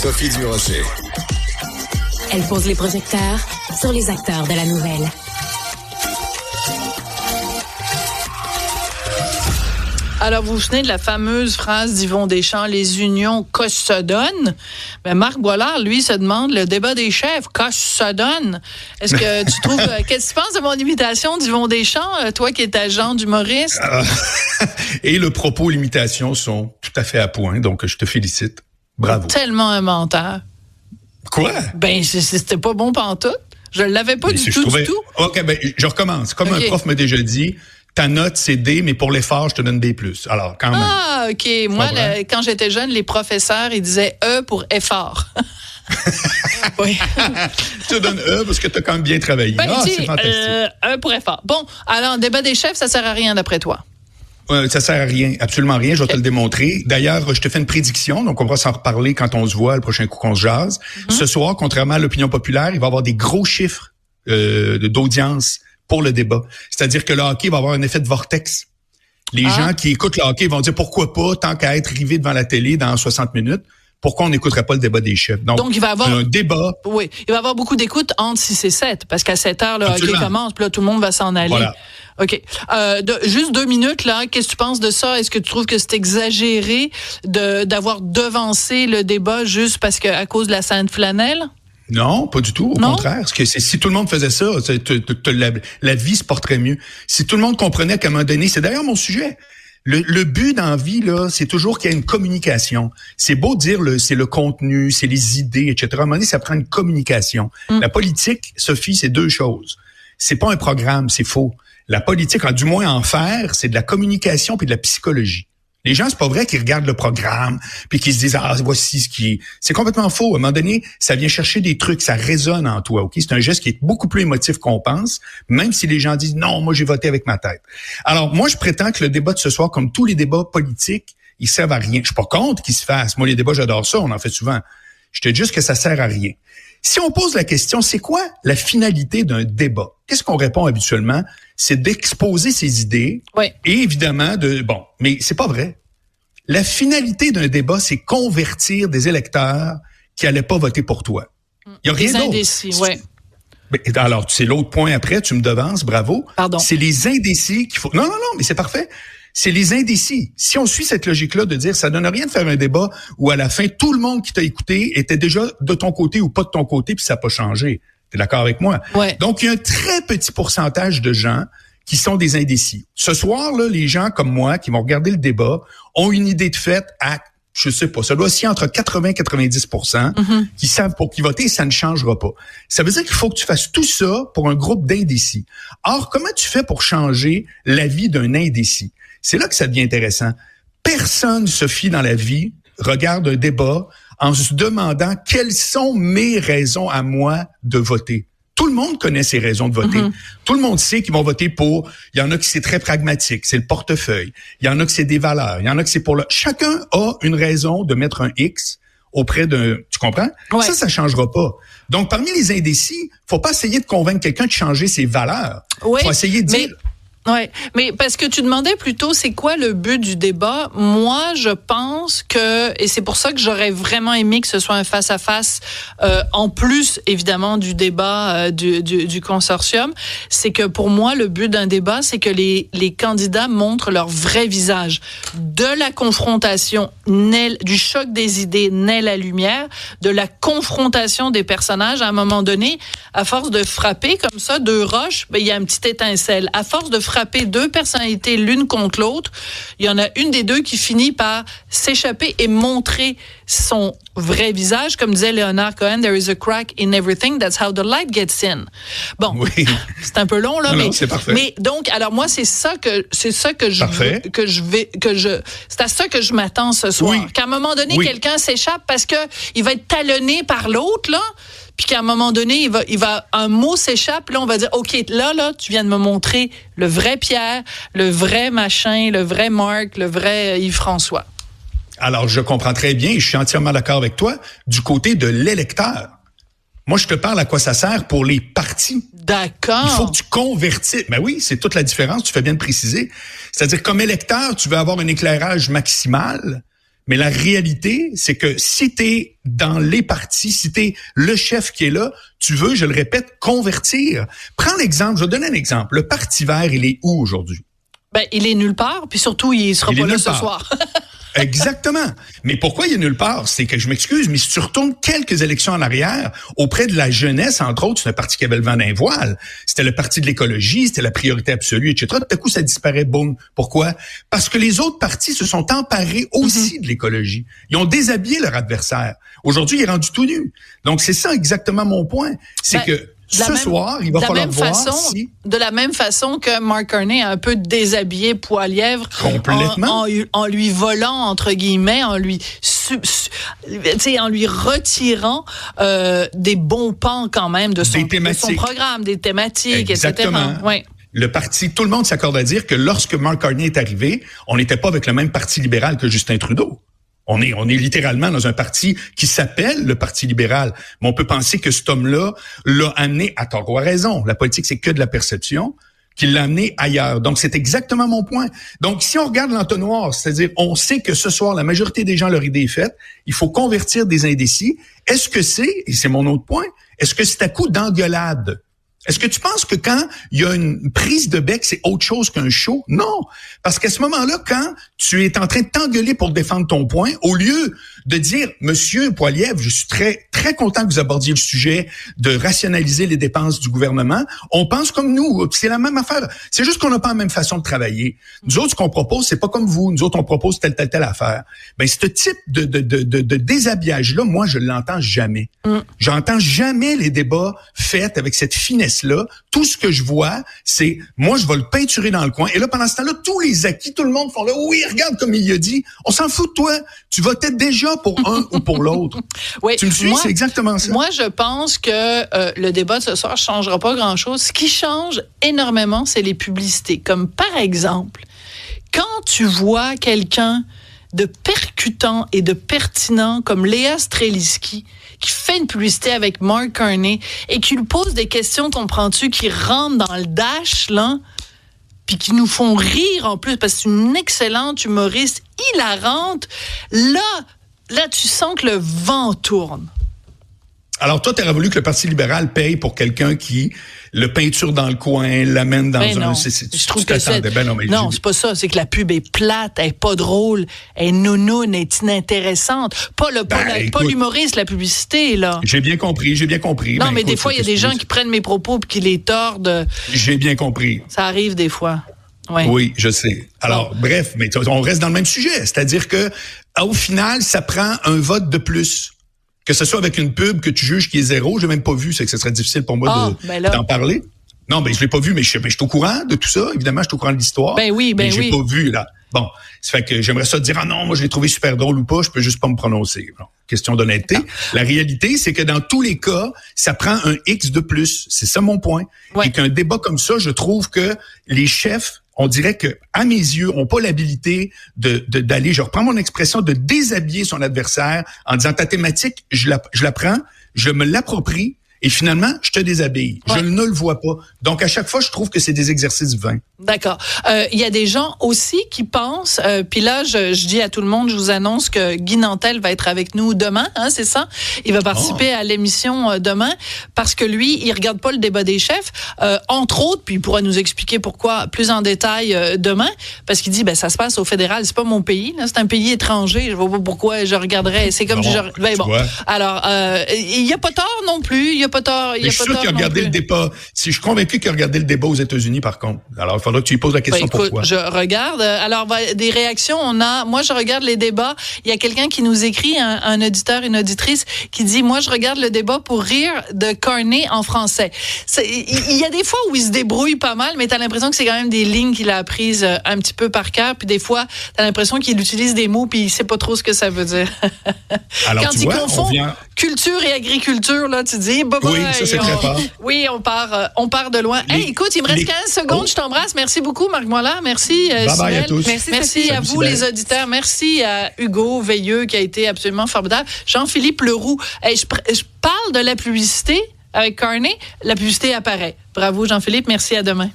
Sophie Durocher. Elle pose les projecteurs sur les acteurs de la nouvelle. Alors, vous vous souvenez de la fameuse phrase d'Yvon Deschamps, les unions, qu'est-ce que ça donne? Mais Marc Boilard, lui, se demande le débat des chefs, qu'est-ce que ça donne? Est-ce que tu trouves, qu'est-ce que tu penses de mon imitation d'Yvon Deschamps, toi qui es agent d'humoriste? Et le propos et l'imitation sont tout à fait à point, donc je te félicite. Bravo. Tellement un menteur. Quoi? Ben, c'était pas bon pantoute. Je l'avais pas du tout. OK, ben, je recommence. Comme un prof m'a déjà dit, ta note, c'est D, mais pour l'effort, je te donne D+. Alors, quand même. Ah, OK. Moi, quand j'étais jeune, les professeurs, ils disaient E pour effort. Oui. Je te donne E parce que tu as quand même bien travaillé. C'est fantastique. E pour effort. Bon, alors, débat des chefs, ça sert à rien d'après toi? Ça sert à rien, absolument rien. Je vais te le démontrer. D'ailleurs, je te fais une prédiction, donc on va s'en reparler quand on se voit le prochain coup qu'on se jase. Ce soir, contrairement à l'opinion populaire, il va y avoir des gros chiffres d'audience pour le débat. C'est-à-dire que le hockey va avoir un effet de vortex. Les gens qui écoutent le hockey vont dire pourquoi pas, tant qu'à être rivés devant la télé dans 60 minutes, pourquoi on n'écouterait pas le débat des chefs? Donc il va avoir un débat. Oui, il va y avoir beaucoup d'écoute entre 6 et 7, parce qu'à 7 heures, le hockey commence, puis là, tout le monde va s'en aller. Voilà. OK. Juste 2 minutes, là. Qu'est-ce que tu penses de ça? Est-ce que tu trouves que c'est exagéré d'avoir devancé le débat juste parce que à cause de la Sainte Flanelle? Non, pas du tout. Au contraire. Parce que si tout le monde faisait ça, la vie se porterait mieux. Si tout le monde comprenait qu'à un moment donné, c'est d'ailleurs mon sujet. Le but dans la vie, là, c'est toujours qu'il y ait une communication. C'est beau de dire c'est le contenu, c'est les idées, etc. À un moment donné, ça prend une communication. La politique, Sophie, c'est 2 choses. C'est pas un programme, c'est faux. La politique, du moins en faire, c'est de la communication puis de la psychologie. Les gens, c'est pas vrai qu'ils regardent le programme puis qu'ils se disent voici ce qui est. C'est complètement faux. À un moment donné, ça vient chercher des trucs, ça résonne en toi. Ok, c'est un geste qui est beaucoup plus émotif qu'on pense, même si les gens disent non, moi j'ai voté avec ma tête. Alors moi, je prétends que le débat de ce soir, comme tous les débats politiques, ils servent à rien. Je suis pas contre qu'ils se fassent. Moi, les débats, j'adore ça. On en fait souvent. Je te dis juste que ça sert à rien. Si on pose la question, c'est quoi la finalité d'un débat? Qu'est-ce qu'on répond habituellement? C'est d'exposer ses idées. Oui. Et évidemment, mais c'est pas vrai. La finalité d'un débat, c'est convertir des électeurs qui allaient pas voter pour toi. Il y a rien d'autre. Les indécis, oui. Alors, c'est l'autre point après, tu me devances, bravo. Pardon. C'est les indécis qu'il faut... Non, mais c'est parfait. C'est les indécis. Si on suit cette logique-là de dire ça donne rien de faire un débat où à la fin, tout le monde qui t'a écouté était déjà de ton côté ou pas de ton côté, puis ça n'a pas changé. T'es d'accord avec moi? Ouais. Donc, il y a un très petit pourcentage de gens qui sont des indécis. Ce soir, là, les gens comme moi qui vont regarder le débat ont une idée de fait à, je sais pas, ça doit aussi entre 80 et 90% qui savent pour qui voter et ça ne changera pas. Ça veut dire qu'il faut que tu fasses tout ça pour un groupe d'indécis. Or, comment tu fais pour changer la vie d'un indécis? C'est là que ça devient intéressant. Personne, Sophie, dans la vie, regarde un débat en se demandant quelles sont mes raisons à moi de voter. Tout le monde connaît ses raisons de voter. Tout le monde sait qu'ils vont voter pour... Il y en a qui c'est très pragmatique, c'est le portefeuille. Il y en a qui c'est des valeurs. Il y en a qui c'est pour le... Chacun a une raison de mettre un X auprès d'un... Tu comprends? Ouais. Ça changera pas. Donc, parmi les indécis, faut pas essayer de convaincre quelqu'un de changer ses valeurs. Oui, faut essayer de dire... Ouais, mais parce que tu demandais plutôt c'est quoi le but du débat. Moi, je pense que, et c'est pour ça que j'aurais vraiment aimé que ce soit un face-à-face, en plus évidemment du débat du consortium, c'est que pour moi le but d'un débat, c'est que les candidats montrent leur vrai visage. De la confrontation naît du choc des idées naît la lumière, de la confrontation des personnages à un moment donné, à force de frapper comme ça 2 roches, il y a une petite étincelle. À force de frapper 2 personnalités l'une contre l'autre, il y en a une des 2 qui finit par s'échapper et montrer son vrai visage. Comme disait Leonard Cohen, there is a crack in everything, that's how the light gets in. Bon, oui. C'est un peu long, là, non, c'est parfait. Mais donc, alors moi, c'est ça que je veux, c'est à ça que je m'attends ce soir. Oui. Qu'à un moment donné, quelqu'un s'échappe parce que il va être talonné par l'autre, là. Puis qu'à un moment donné, un mot s'échappe, là, on va dire, OK, là, tu viens de me montrer le vrai Pierre, le vrai machin, le vrai Marc, le vrai Yves-François. Alors, je comprends très bien et je suis entièrement d'accord avec toi du côté de l'électeur. Moi, je te parle à quoi ça sert pour les partis. D'accord. Il faut que tu convertisses. Ben oui, c'est toute la différence, tu fais bien de préciser. C'est-à-dire, comme électeur, tu veux avoir un éclairage maximal. Mais la réalité, c'est que si t'es dans les partis, si t'es le chef qui est là, tu veux, je le répète, convertir. Prends l'exemple, je vais donner un exemple. Le Parti vert, il est où aujourd'hui? Ben, il est nulle part, puis surtout, il sera pas là ce soir. Exactement. Mais pourquoi il est nulle part? C'est que je m'excuse, mais si tu retournes quelques élections en arrière, auprès de la jeunesse, entre autres, c'est un parti qui avait le vent d'un voile. C'était le parti de l'écologie, c'était la priorité absolue, etc. Tout à coup, ça disparaît, boum. Pourquoi? Parce que les autres partis se sont emparés aussi de l'écologie. Ils ont déshabillé leur adversaire. Aujourd'hui, il est rendu tout nu. Donc, c'est ça exactement mon point. C'est que soir, il va falloir voir si... De la même façon que Mark Carney a un peu déshabillé Poilièvre en lui volant, entre guillemets, en lui retirant des bons pans quand même de son programme, des thématiques, exactement. etc. Ouais. Le parti, tout le monde s'accorde à dire que lorsque Mark Carney est arrivé, on n'était pas avec le même parti libéral que Justin Trudeau. On est littéralement dans un parti qui s'appelle le Parti libéral. Mais on peut penser que cet homme-là l'a amené, à tort ou à raison, la politique c'est que de la perception, qu'il l'a amené ailleurs. Donc c'est exactement mon point. Donc si on regarde l'entonnoir, c'est-à-dire on sait que ce soir, la majorité des gens, leur idée est faite, il faut convertir des indécis. Est-ce que c'est, et c'est mon autre point, est-ce que c'est à coup d'engueulade? Est-ce que tu penses que quand il y a une prise de bec, c'est autre chose qu'un show? Non. Parce qu'à ce moment-là, quand tu es en train de t'engueuler pour défendre ton point, au lieu de dire, Monsieur Poilièvre, je suis très, très content que vous abordiez le sujet de rationaliser les dépenses du gouvernement, on pense comme nous. C'est la même affaire. C'est juste qu'on n'a pas la même façon de travailler. Nous autres, ce qu'on propose, c'est pas comme vous. Nous autres, on propose telle affaire. Ben, ce type de déshabillage-là, moi, je l'entends jamais. J'entends jamais les débats faits avec cette finesse-là. Tout ce que je vois, c'est, moi, je vais le peinturer dans le coin. Et là, pendant ce temps-là, tous les acquis, tout le monde font là, oui, regarde comme il a dit. On s'en fout de toi. Tu votais déjà pour un ou pour l'autre. Oui, tu me suis? C'est exactement ça. Moi, je pense que le débat de ce soir ne changera pas grand-chose. Ce qui change énormément, c'est les publicités. Comme par exemple, quand tu vois quelqu'un de percutant et de pertinent comme Léa Streliski qui fait une publicité avec Mark Carney et qui lui pose des questions, comprends-tu, qui rentrent dans le dash, là, puis qui nous font rire en plus, parce que c'est une excellente humoriste hilarante, là, tu sens que le vent tourne. Alors, toi, t'aurais voulu que le Parti libéral paye pour quelqu'un qui le peinture dans le coin, l'amène dans un... Je trouve que c'est... Non, c'est pas ça. C'est que la pub est plate, elle est pas drôle, elle est nounoune, elle est inintéressante. Pas l'humoriste, la publicité, là. J'ai bien compris. Non, mais des fois, il y a des gens qui prennent mes propos et qui les tordent. J'ai bien compris. Ça arrive des fois. Ouais. Oui, je sais. Alors, bref, mais on reste dans le même sujet. C'est-à-dire que, au final, ça prend un vote de plus. Que ce soit avec une pub que tu juges qui est zéro, j'ai même pas vu, c'est que ce serait difficile pour moi d'en parler. Non, ben je l'ai pas vu, mais je suis au courant de tout ça. Évidemment, je suis au courant de l'histoire. Ben oui. J'ai pas vu, là. Bon, ça fait que j'aimerais ça dire, non, moi je l'ai trouvé super drôle ou pas, je peux juste pas me prononcer. Bon, question d'honnêteté. La réalité, c'est que dans tous les cas, ça prend un X de plus. C'est ça mon point. Ouais. Et qu'un débat comme ça, je trouve que les chefs, on dirait que, à mes yeux, ont pas l'habilité d'aller, je reprends mon expression, de déshabiller son adversaire en disant ta thématique, je la prends, je me l'approprie et finalement, je te déshabille. Ouais. Je ne le vois pas. Donc, à chaque fois, je trouve que c'est des exercices vains. D'accord. Il y a des gens aussi qui pensent, puis là, je dis à tout le monde, je vous annonce que Guy Nantel va être avec nous demain, hein, c'est ça? Il va participer à l'émission demain, parce que lui, il regarde pas le débat des chefs, entre autres, puis il pourra nous expliquer pourquoi plus en détail demain, parce qu'il dit, ça se passe au fédéral, c'est pas mon pays, là, c'est un pays étranger, je vois pas pourquoi je regarderais, c'est comme Alors, il y a pas tort non plus, je suis sûr qu'il a regardé le débat. Si je suis convaincu qu'il a regardé le débat aux États-Unis, par contre. Alors, il faudra que tu lui poses la question pourquoi. Je regarde. Alors, des réactions, moi, je regarde les débats. Il y a quelqu'un qui nous écrit, un auditeur, une auditrice, qui dit, moi, je regarde le débat pour rire de Carney en français. Il y a des fois où il se débrouille pas mal, mais t'as l'impression que c'est quand même des lignes qu'il a apprises un petit peu par cœur. Puis des fois, t'as l'impression qu'il utilise des mots puis il sait pas trop ce que ça veut dire. Alors, quand il confond culture et agriculture, là, tu dis, oui, ça, c'est très fort. Oui, on part de loin. Écoute, il me reste 15 secondes. Je t'embrasse. Merci beaucoup, Marc Mollard. Merci, bye à tous. Merci à vous, les auditeurs. Merci à Hugo Veilleux, qui a été absolument formidable. Jean-Philippe Leroux. Je parle de la publicité avec Carney. La publicité apparaît. Bravo, Jean-Philippe. Merci. À demain.